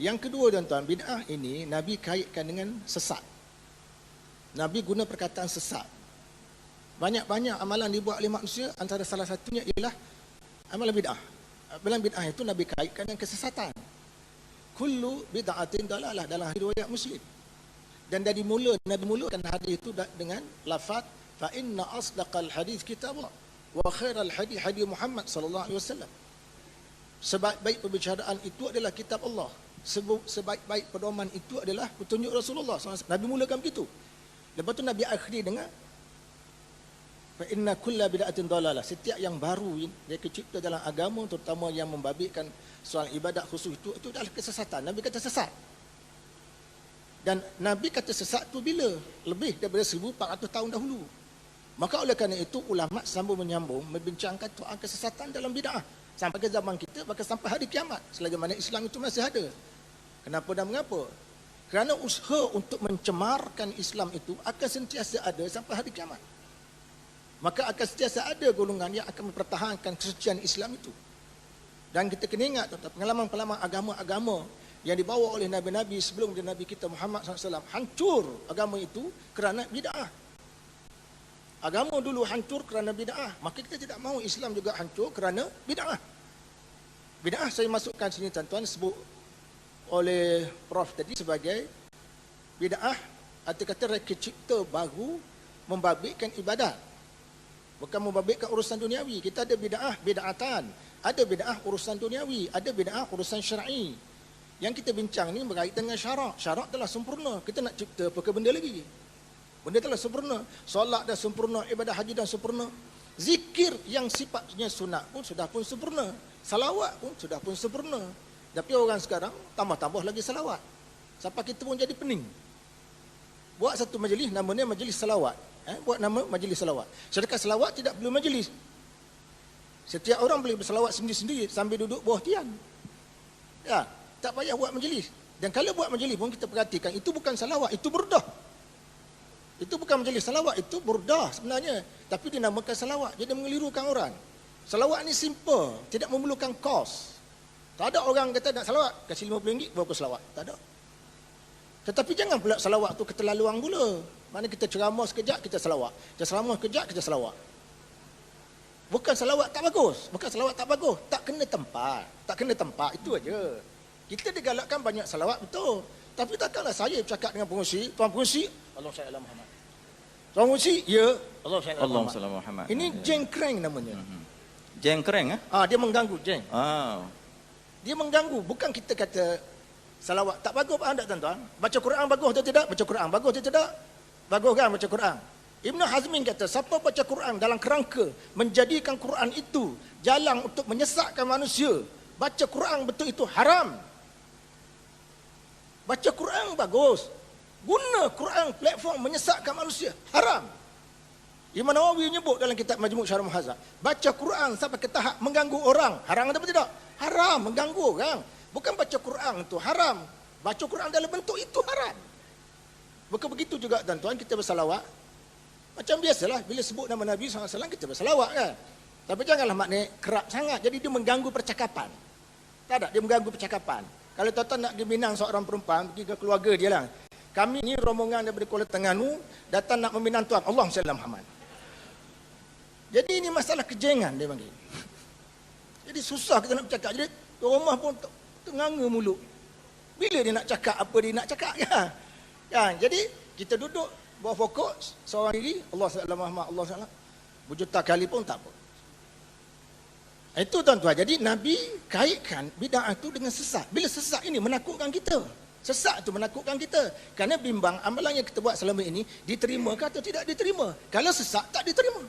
Yang kedua tuan-tuan, bid'ah ini Nabi kaitkan dengan sesat. Nabi guna perkataan sesat. Banyak-banyak amalan dibuat oleh manusia, antara salah satunya ialah amalan bid'ah. Amalan bid'ah itu Nabi kaitkan dengan kesesatan. Kullu bid'atin dalalah dalam riwayat Muslim. Dan dari mula Nabi mulakan hadis itu dengan lafaz fa inna asdaqal hadis kitabullah wa khairal hadis hadis Muhammad sallallahu alaihi wasallam. Sebaik-baik perbicaraan itu adalah kitab Allah. Sebaik-baik pedoman itu adalah petunjuk Rasulullah SAW. Nabi mulakan begitu. Lepas tu Nabi akhiri dengan fa inna kulla bid'atin dalalah. Setiap yang baru yang dicipta dalam agama, terutama yang membabitkan soal ibadat khusus itu adalah kesesatan. Nabi kata sesat. Dan Nabi kata sesat tu bila? Lebih daripada 1400 tahun dahulu. Maka oleh kerana itu ulama sambung menyambung membincangkan soal kesesatan dalam bid'ah sampai ke zaman kita, bahkan sampai hari kiamat selagi mana Islam itu masih ada. Kenapa dan mengapa? Kerana usaha untuk mencemarkan Islam itu akan sentiasa ada sampai hari kiamat. Maka akan sentiasa ada golongan yang akan mempertahankan kesucian Islam itu. Dan kita kena ingat pengalaman-pengalaman agama-agama yang dibawa oleh Nabi-Nabi sebelum Nabi kita Muhammad SAW. Hancur agama itu kerana bid'ah. Agama dulu hancur kerana bid'ah. Maka kita tidak mahu Islam juga hancur kerana bid'ah. Bid'ah saya masukkan sini tuan-tuan sebut oleh Prof tadi sebagai bid'ah arti kata reka cipta baru membabitkan ibadat. Bukan membabitkan urusan duniawi. Kita ada bid'ah bid'atan, ada bid'ah urusan duniawi, ada bid'ah urusan syar'i. Yang kita bincang ni berkaitan dengan syarak. Syarak telah sempurna. Kita nak cipta apa ke benda lagi? Benda telah sempurna. Solat dah sempurna, ibadah haji dah sempurna. Zikir yang sifatnya sunat pun sudah pun sempurna. Salawat pun sudah pun sempurna. Tapi orang sekarang tambah-tambah lagi salawat. Sampai kita pun jadi pening. Buat satu majlis namanya majlis salawat. Buat nama majlis salawat. Sedangkan salawat tidak perlu majlis. Setiap orang boleh bersalawat sendiri-sendiri sambil duduk bawah tiang. Ya, tak payah buat majlis. Dan kalau buat majlis pun kita perhatikan itu bukan salawat, itu burdah. Itu bukan majlis salawat, itu burdah sebenarnya. Tapi dinamakan salawat. Jadi mengelirukan orang. Salawat ni simple, tidak memerlukan kos. Tak ada orang kata nak salawat, kasih RM50 berapa salawat. Tak ada. Tetapi jangan pula salawat tu keterlaluan pula. Mana kita ceramah sekejap, kita salawat. Kita ceramah sekejap, kita salawat. Bukan salawat tak bagus. Bukan salawat tak bagus. Tak kena tempat. Tak kena tempat. Itu aja. Kita digalakkan banyak salawat, betul. Tapi takkanlah saya bercakap dengan pengurusi. Tuan pengurusi, Allahumma salli ala Muhammad. Tuan pengurusi, ya. Allahumma salli ala Muhammad. Ini jengkreng namanya. Jengkreng? Dia mengganggu, jeng. Dia mengganggu. Bukan kita kata salawat tak bagus, faham tak tuan-tuan? Baca Quran bagus atau tidak? Baca Quran bagus atau tidak? Bagus kan baca Quran? Ibn Hazmin kata, siapa baca Quran dalam kerangka menjadikan Quran itu jalan untuk menyesatkan manusia, baca Quran betul itu haram. Baca Quran bagus. Guna Quran platform menyesatkan manusia, haram. Imam Nawawi menyebut dalam kitab Majmu' Syarah Muhadzab, baca Quran sampai ke tahap mengganggu orang, haram atau tidak? Haram, mengganggu orang. Bukan baca Quran itu haram. Baca Quran dalam bentuk itu haram. Bukan begitu juga tuan-tuan, kita bersalawat. Macam biasalah, bila sebut nama Nabi SAW, kita bersalawat kan. Tapi janganlah maknanya kerap sangat. Jadi dia mengganggu percakapan. Tak ada, dia mengganggu percakapan. Kalau tuan-tuan nak pergi Minang seorang perempuan, pergi ke keluarga dia lah. Kami ni rombongan daripada Kuala Terengganu, datang nak meminang tuan. Allahumma salli ala Muhammad. Jadi ini masalah kejengan dia panggil. Jadi susah kita nak bercakap. Jadi rumah pun tenganga mulut. Bila dia nak cakap apa dia nak cakap ya. Ya, jadi kita duduk bawah pokok seorang diri, Allah sallallahu Muhammad, Allah sallallahu berjuta kali pun tak apa. Itu tuan-tuan. Jadi Nabi kaitkan bid'ah itu dengan sesat. Bila sesat ini menakutkan kita. Sesat itu menakutkan kita. Kerana bimbang amalan yang kita buat selama ini diterima ke atau tidak diterima. Kalau sesat tak diterima.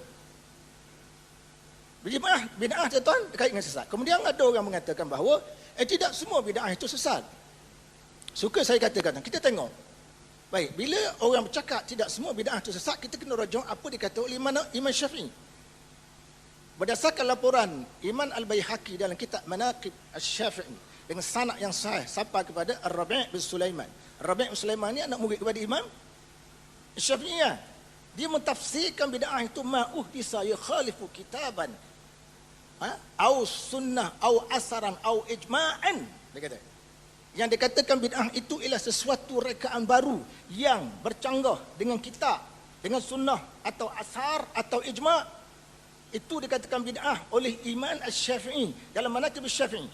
Bid'ah tuan-tuan kait dengan sesat. Kemudian ada orang mengatakan bahawa tidak semua bid'ah itu sesat. Suka saya katakan, kita tengok. Baik, bila orang bercakap tidak semua bid'ah itu sesat, kita kena rujuk apa dikata oleh Imam Syafi'i. Berdasarkan laporan Imam Al-Baihaqi dalam kitab Manaqib Asy-Syafi'i dengan sanad yang sahih sampai kepada Ar-Rabi' bin Sulaiman. Ar-Rabi' bin Sulaiman ni anak murid kepada Imam Syafi'i. Dia mentafsirkan bid'ah itu ma'uhdisa yakhalifu kitaban au sunnah au asaran au ijma'an. Dia kata Yang dikatakan bid'ah itu ialah sesuatu rekaan baru yang bercanggah dengan kitab, dengan sunnah atau asar atau ijma'. Itu dikatakan bid'ah oleh Imam Asy-Syafi'i dalam Manaqib Asy-Syafi'i,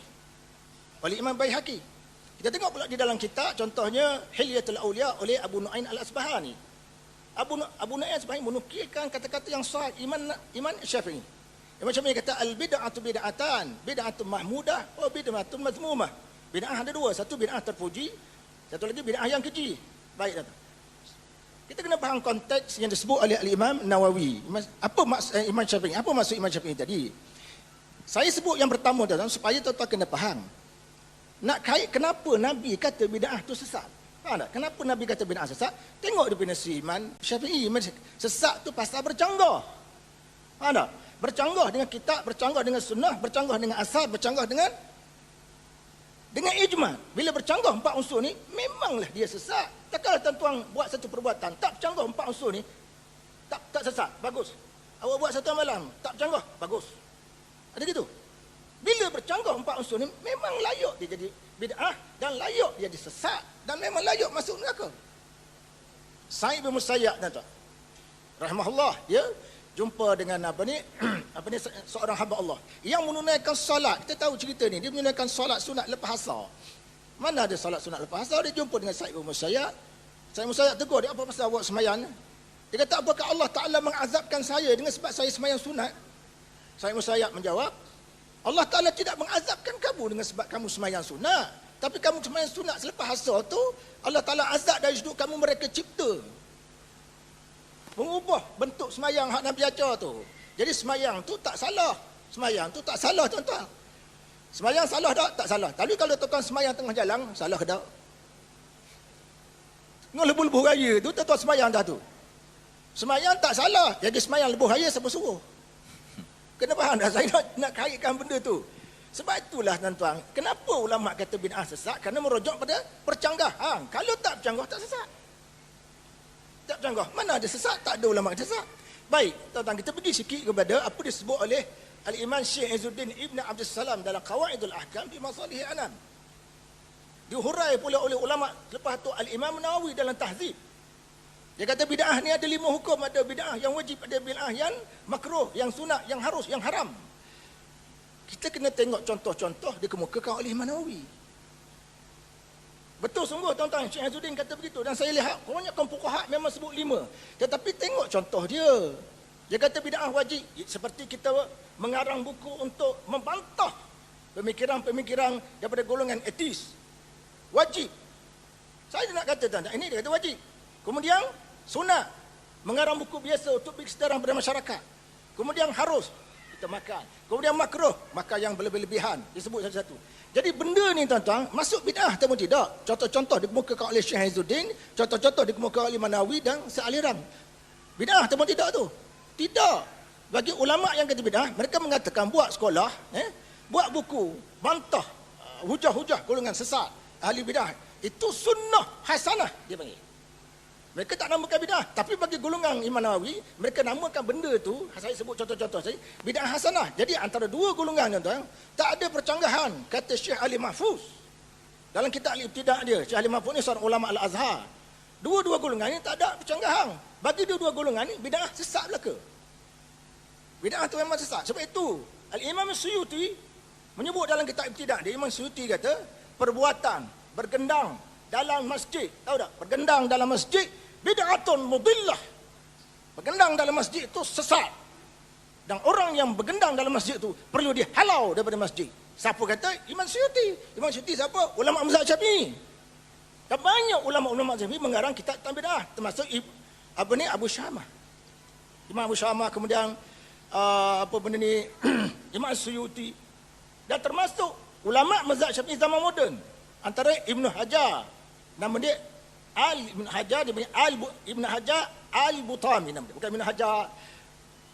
oleh Imam Baihaqi. Kita tengok pula di dalam kitab, contohnya Hilyatul Auliya oleh Abu Nu'ain Al-Asbahani. Abu Nu'ain Al-Asbahani menukilkan kata-kata yang sahih Imam Asy-Syafi'i. Imam Syafi'i kata al-bid'atu bid'atan, bid'atun mahmudah wa bid'atun mazmumah. Bid'ah ada dua, satu bid'ah terpuji, satu lagi bid'ah yang keji. Baik, datang. Kita kena faham konteks yang disebut oleh Al-Imam Nawawi. Apa maksud Imam Syafi'i? Apa maksud Imam Syafi'i tadi? Saya sebut yang pertama tuan, supaya tuan-tuan kena faham. Nak kait kenapa Nabi kata bid'ah tu sesat? Faham tak? Kenapa Nabi kata bid'ah sesat? Tengok definisi Imam Syafi'i. Sesat tu pasal bercanggah. Faham tak? Bercanggah dengan kitab, bercanggah dengan sunnah, bercanggah dengan asar, bercanggah dengan ijma'. Bila bercanggah empat unsur ni, memanglah dia sesat. Takkanlah tuan-tuan buat satu perbuatan tak bercanggah empat unsur ni, tak sesat, bagus. Awak buat satu amalan tak bercanggah, bagus. Ada gitu. Bila bercanggah empat unsur ni, memang layak dia jadi bid'ah dan layak dia jadi sesat dan memang layak masuk neraka. Sa'id bin Musayyab tuan-tuan, rahimahullah, dia jumpa dengan seorang hamba Allah yang menunaikan solat. Kita tahu cerita ni, dia menunaikan solat sunat lepas asar. Mana ada solat sunat lepas asar? Dia jumpa dengan Sa'id bin Musayyab. Sa'id bin Musayyab tegur dia, apa pasal awak sembahyang? Dia kata, apakah Allah Ta'ala mengazabkan saya dengan sebab saya sembahyang sunat? Sa'id bin Musayyab menjawab, Allah Ta'ala tidak mengazabkan kamu dengan sebab kamu sembahyang sunat, tapi kamu sembahyang sunat selepas asar tu, Allah Ta'ala azab dari sudut kamu mereka cipta, mengubah bentuk semayang hak Nabi ajar tu. Jadi semayang tu tak salah. Semayang tu tak salah tuan-tuan. Semayang salah tak? Tak salah. Tapi kalau tuan-tuan semayang tengah jalan, salah ke tak? Tengah lebuh-lebuh raya tu, tuan-tuan semayang dah tu. Semayang tak salah. Jadi semayang lebuh raya siapa suruh? Kena faham dah, saya nak kaitkan benda tu. Sebab itulah tuan-tuan, kenapa ulama kata bid'ah sesat? Kerana merujuk pada percanggahan. Kalau tak bercanggah, tak sesat. Tak bercanggah. Mana ada sesat? Tak ada ulama sesat. Baik, tuan-tuan, kita pergi sikit kepada apa disebut oleh Al-Imam Syekh Izzuddin Ibn Abdul Salam dalam Qawaidul Ahkam fi Masalih Anam. Dihurai pula oleh ulama lepas tu Al-Imam Nawawi dalam Tahzib. Dia kata bid'ah ni ada 5 hukum, ada bid'ah yang wajib, ada bid'ah yang makruh, yang sunat, yang harus, yang haram. Kita kena tengok contoh-contoh dikemukakan oleh Imam Nawawi. Betul sungguh tuan-tuan, Syekh Izzuddin kata begitu. Dan saya lihat kebanyakan fuqaha memang sebut 5. Tetapi tengok contoh dia. Dia kata bid'ah wajib, seperti kita mengarang buku untuk membantah pemikiran-pemikiran daripada golongan etis. Wajib. Saya nak kata tuan-tuan, ini dia kata wajib. Kemudian sunat, mengarang buku biasa untuk bagi kesedaran pada masyarakat. Kemudian harus, kita makan. Kemudian makruh, makan yang berlebihan. Disebut satu-satu. Jadi benda ni tuan-tuan, masuk bid'ah ataupun tidak? Contoh-contoh dikemukakan oleh Syekh Izzuddin, contoh-contoh dikemukakan oleh Manawi dan sealiran. Bid'ah ataupun tidak tu? Tidak. Bagi ulama yang kata bid'ah, mereka mengatakan buat sekolah, buat buku, bantah hujah-hujah golongan sesat, ahli bid'ah. Itu sunnah hasanah dia panggil. Mereka tak namakan bid'ah, tapi bagi golongan Imam Nawawi, mereka namakan benda tu, saya sebut contoh-contoh saya, bid'ah hasanah. Jadi antara dua golongan tuan-tuan, tak ada percanggahan, kata Syekh Ali Mahfuz. Dalam kitab Al-Ibtida' dia, Syekh Ali Mahfuz ni seorang ulama Al-Azhar. Dua-dua golongan ni tak ada percanggahan. Bagi dua-dua golongan ni, bid'ah sesat belaka. Bid'ah tu memang sesat. Sebab itu, Al-Imam Suyuti menyebut dalam kitab Ibtida' dia, Imam Suyuti kata, perbuatan bergendang dalam masjid, tahu tak? Bergendang dalam masjid, bid'atun mudillah. Bergendang dalam masjid itu sesat. Dan orang yang bergendang dalam masjid itu perlu dihalau daripada masjid. Siapa kata? Imam Suyuti. Imam Suyuti siapa? Ulama mazhab Syafi'i. Dan banyak ulama-ulama Syafi'i mengarang kitab tentang bid'ah, termasuk Abu Syamah. Imam Abu Syamah, kemudian Imam Suyuti. Dan termasuk ulama mazhab Syafi'i zaman moden. Antara Ibn Hajar, nama dia Ibn Hajar, dia punya Ibn Hajar Al-Butami nama dia. Bukan Ibn Hajar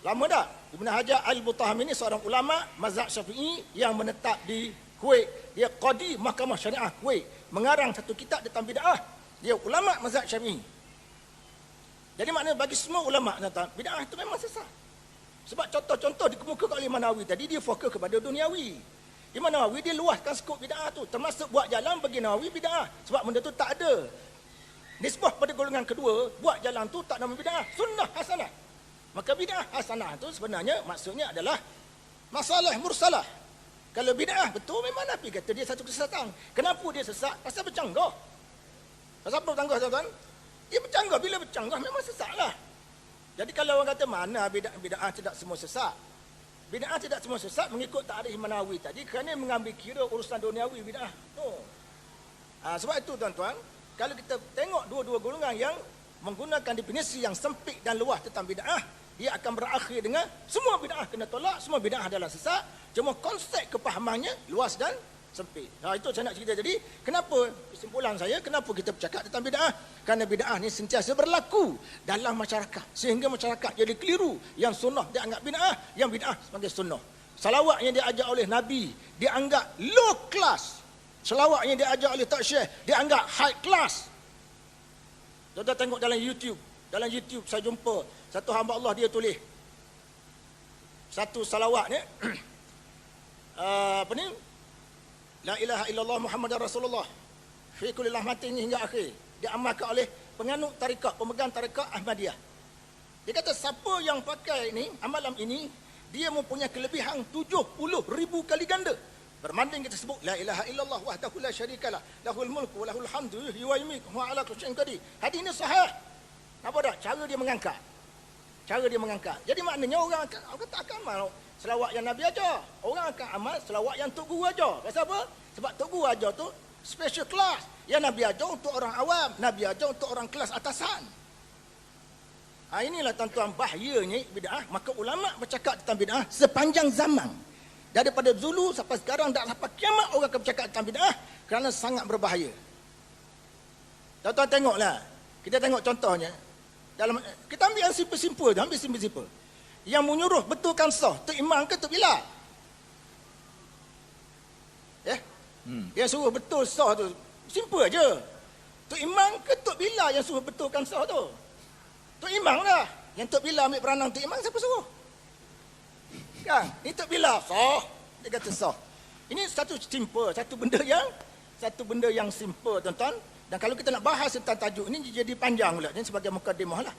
lama dah. Ibn Hajar Al-Butami ini seorang ulama mazhab Syafi'i yang menetap di Kuwait. Dia qadi Mahkamah Syariah Kuwait, mengarang satu kitab tentang bid'ah. Dia ulama mazhab Syafi'i. Jadi maknanya bagi semua ulama tentang bid'ah itu memang sesat. Sebab contoh-contoh dikemukakan oleh Manawi tadi, dia fokus kepada duniawi. Imam Nawawi dia luaskan skop bid'ah tu, termasuk buat jalan bagi Nawawi bid'ah. Sebab benda tu tak ada nisbah pada golongan kedua, buat jalan tu tak nama bid'ah, sunnah hasanah. Maka bid'ah hasanah tu sebenarnya maksudnya adalah masalah mursalah. Kalau bid'ah betul memang Nabi kata dia satu kesesatan. Kenapa dia sesat? Pasal bercanggah. Pasal apa bercanggah tuan-tuan? Dia bercanggah, bila bercanggah memang sesatlah. Jadi kalau orang kata mana bid'ah tidak semua sesat. Bid'ah tidak semua sesat mengikut takrif Imam Nawawi tadi kerana mengambil kira urusan duniawi bid'ah. Sebab itu tuan-tuan, kalau kita tengok dua-dua golongan yang menggunakan definisi yang sempit dan luas tentang bid'ah, dia akan berakhir dengan semua bid'ah kena tolak, semua bid'ah adalah sesat. Cuma konsep kepahamannya luas dan sempit. Itu saya nak cerita. Jadi kenapa, kesimpulan saya, kenapa kita bercakap tentang bid'ah? Kerana bid'ah ni sentiasa berlaku dalam masyarakat sehingga masyarakat jadi keliru. Yang sunnah dianggap bid'ah, yang bid'ah sebagai sunnah. Salawat yang diajar oleh Nabi dianggap low class. Selawat yang diajar oleh Tok Syekh dianggap high class. Tuan-tuan tengok dalam YouTube. Dalam YouTube saya jumpa satu hamba Allah, dia tulis satu salawat ni apa ni? La ilaha illallah Muhammadar Rasulullah fi kulli lahmatin hingga akhir. Diamalkan oleh penganut tarekat, pemegang tarekat Ahmadiyah. Dia kata siapa yang pakai ini, amalan ini, dia mempunyai kelebihan 70,000 kali ganda. Berbanding kita sebut la ilaha illallah wahdahu la syarikalah lahul mulku wa lahul hamdu yuhyi wa yumiitu wa ala kulli syai'in qadir. Hadis ini sahih. Apa dah? Cara dia mengangkat. Cara dia mengangkat. Jadi maknanya orang kata akan amal selawat yang Nabi ajar. Orang akan amal selawat yang Tok Guru ajar. Pasal apa? Sebab Tok Guru ajar tu special class. Yang Nabi ajar untuk orang awam, Nabi ajar untuk orang kelas atasan. Inilah tuan-tuan bahayanya bid'ah. Maka ulama bercakap tentang bid'ah sepanjang zaman. Daripada dulu sampai sekarang dan sampai kiamat orang akan bercakap tentang bid'ah kerana sangat berbahaya. Tuan-tuan tengoklah. Kita tengok contohnya. Kita ambil yang simple-simple, ambil simple-simple. Yang menyuruh betulkan sah, Tok Imam ke Tok Bilal? Yang suruh betul sah tu simple aje. Tok Imam ke Tok Bilal yang suruh betulkan sah tu? Tok Imam lah. Yang Tok Bilal ambil peranan Tok Imam, siapa suruh? Kan? Ini Tok Bilal sah. Dia kata sah. Ini satu simple, satu benda yang simple tuan-tuan. Dan kalau kita nak bahas tentang tajuk ini jadi panjang pula. Ini sebagai mukadimah lah.